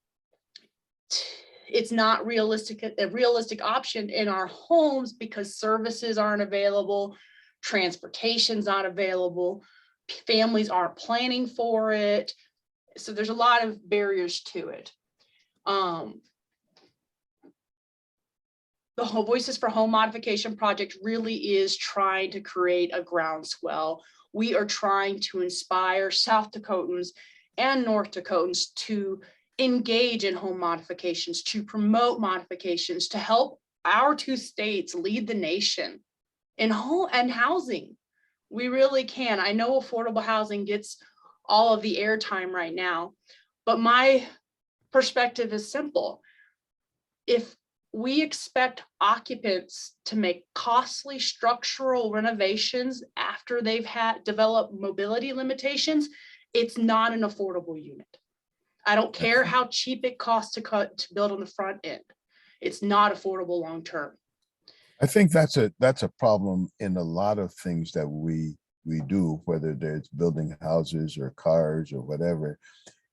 it's not a realistic option in our homes because services aren't available, transportation's not available, families aren't planning for it. So there's a lot of barriers to it. The Voices for Home Modification Project really is trying to create a groundswell. We are trying to inspire South Dakotans and North Dakotans to engage in home modifications, to promote modifications, to help our two states lead the nation in home and housing. We really can. I know affordable housing gets all of the airtime right now, but my perspective is simple. If we expect occupants to make costly structural renovations after they've developed mobility limitations, it's not an affordable unit. I don't care how cheap it costs to build on the front end. It's not affordable long term. I think that's a problem in a lot of things that we we do, whether there's building houses or cars or whatever,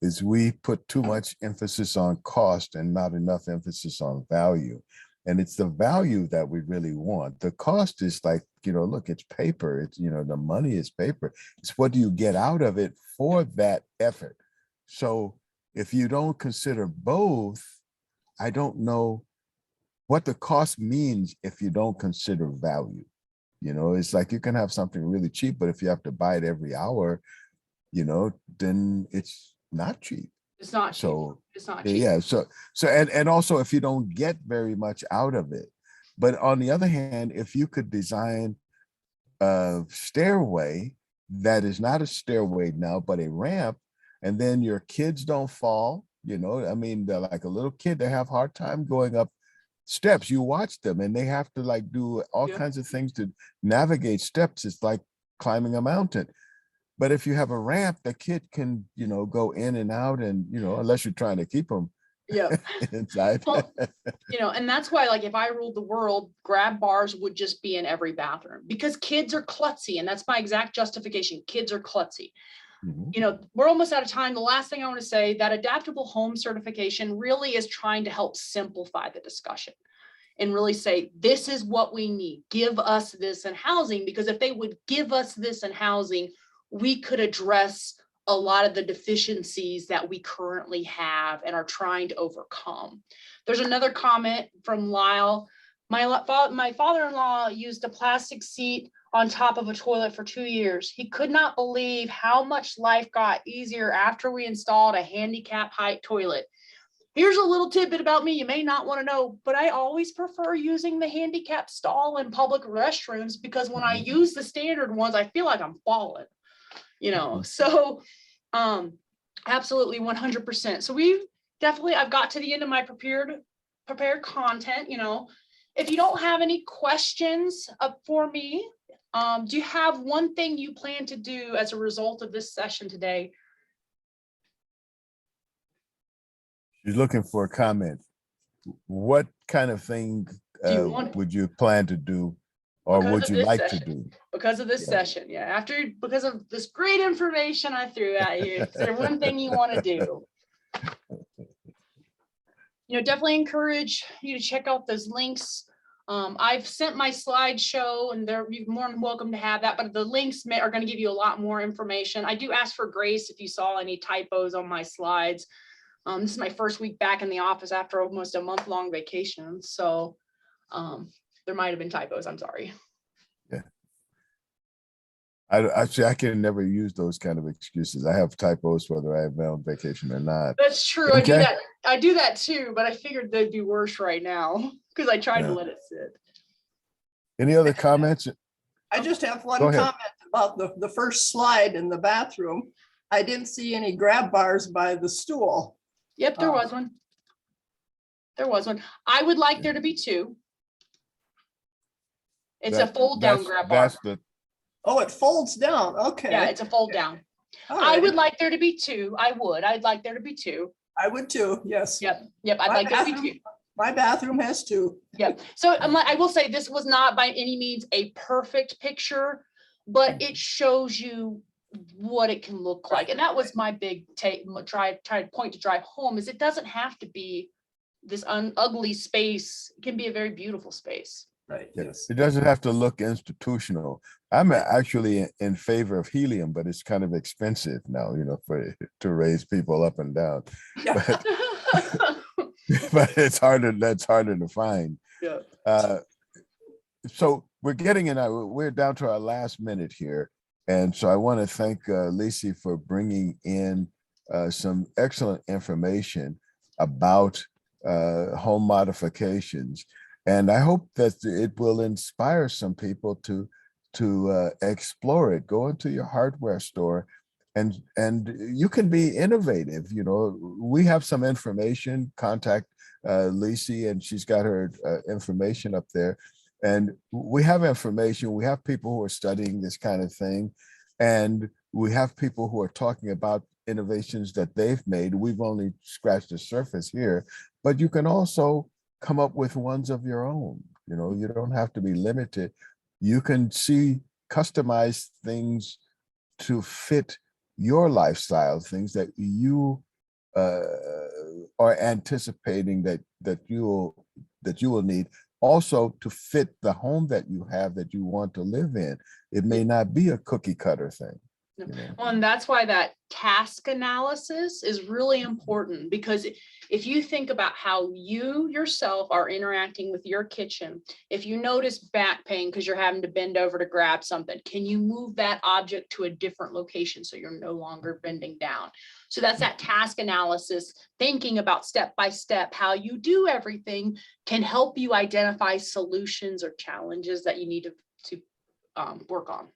is we put too much emphasis on cost and not enough emphasis on value. And it's the value that we really want. The cost is like, look, it's paper. It's, the money is paper. It's what do you get out of it for that effort? So if you don't consider both, I don't know what the cost means if you don't consider value. It's like you can have something really cheap, but if you have to buy it every hour, then it's not cheap. It's not cheap. So it's not cheap. yeah. So and also if you don't get very much out of it. But on the other hand, if you could design a stairway that is not a stairway now, but a ramp, and then your kids don't fall, I mean, they're like a little kid, they have a hard time going up steps. You watch them and they have to like do all kinds of things to navigate steps. It's like climbing a mountain. But if you have a ramp, the kid can, go in and out and, unless you're trying to keep them inside. Well, and that's why, like, if I ruled the world, grab bars would just be in every bathroom because kids are klutzy. And that's my exact justification. Kids are klutzy. Mhm. We're almost out of time. The last thing I want to say, that adaptable home certification really is trying to help simplify the discussion and really say, this is what we need. Give us this in housing, because if they would give us this in housing, we could address a lot of the deficiencies that we currently have and are trying to overcome. There's another comment from Lyle. My father-in-law used a plastic seat on top of a toilet for 2 years. He could not believe how much life got easier after we installed a handicap height toilet. Here's a little tidbit about me you may not want to know, but I always prefer using the handicap stall in public restrooms because when I use the standard ones, I feel like I'm falling. So absolutely 100%. So I've got to the end of my prepared content. If you don't have any questions for me, do you have one thing you plan to do as a result of this session today? She's looking for a comment. What kind of thing would you plan to do, or would you like to do? Because of this session, because of this great information I threw at you, is there one thing you want to do? Definitely encourage you to check out those links. I've sent my slideshow and you're more than welcome to have that, but the links are going to give you a lot more information. I do ask for grace if you saw any typos on my slides. This is my first week back in the office after almost a month-long vacation. So there might have been typos. I'm sorry. Yeah. I can never use those kind of excuses. I have typos whether I have been on vacation or not. That's true. Okay. I do that too, but I figured they'd be worse right now because I tried to let it sit. Any other comments? I just have one comment about the first slide in the bathroom. I didn't see any grab bars by the stool. Yep, there was one. There was one. I would like there to be two. It's a fold down grab bar. Oh, it folds down. Okay. Yeah, it's a fold down. I would like there to be two. I'd like there to be two. I would too. Yes. Yep. I'd like there to be two. My bathroom has two. Yep. So I will say this was not by any means a perfect picture, but it shows you what it can look like. And that was my big point to drive home, is it doesn't have to be this ugly space. It can be a very beautiful space. Right. Yes. It doesn't have to look institutional. I'm actually in favor of helium, but it's kind of expensive now, to raise people up and down. Yeah. But that's harder to find. Yeah. So we're down to our last minute here. And so I want to thank Leacey for bringing in some excellent information about home modifications. And I hope that it will inspire some people to explore it. Go into your hardware store and you can be innovative. We have some information. Contact Leacey, and she's got her information up there. And we have information. We have people who are studying this kind of thing. And we have people who are talking about innovations that they've made. We've only scratched the surface here, but you can also come up with ones of your own. You don't have to be limited. You can see customize things to fit your lifestyle, things that you are anticipating that you will need, also to fit the home that you have that you want to live in. It may not be a cookie cutter thing. You know? Well, and that's why that task analysis is really important, because if you think about how you yourself are interacting with your kitchen, if you notice back pain because you're having to bend over to grab something, can you move that object to a different location so you're no longer bending down? So that's that task analysis, thinking about step by step how you do everything can help you identify solutions or challenges that you need to work on.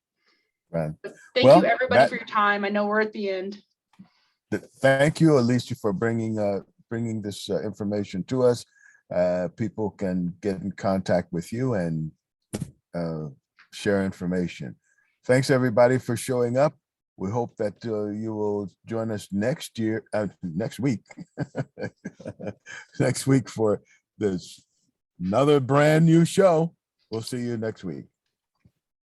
Right. Thank Well, you, everybody, for your time. I know we're at the end. Thank you, Leacey, for bringing this information to us. People can get in contact with you and share information. Thanks, everybody, for showing up. We hope that you will join us next week, next week for this another brand new show. We'll see you next week.